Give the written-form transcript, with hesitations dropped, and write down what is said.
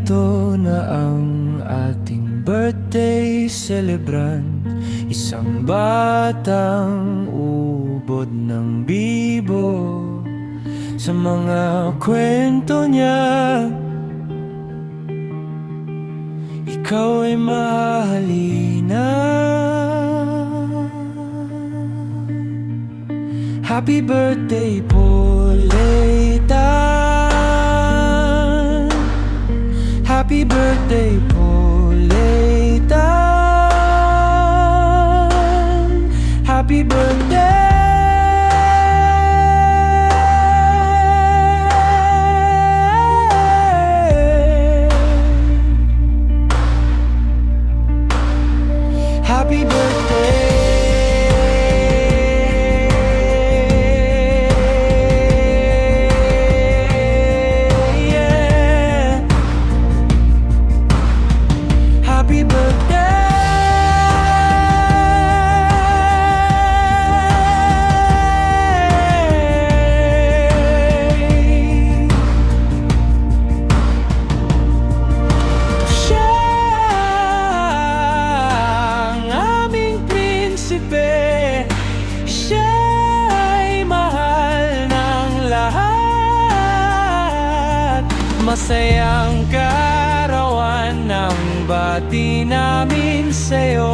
Narito na ang ating birthday celebrant, isang batang ubod ng bibo. Sa mga kwento niya, ikaw ay mahalina. Happy birthday po, Leitan. Happy birthday po, Leitan. Happy birthday. Happy birthday. Yeah. Happy birthday. Siya'y mahal ng lahat. Masayang kaarawan ng bati namin sa'yo.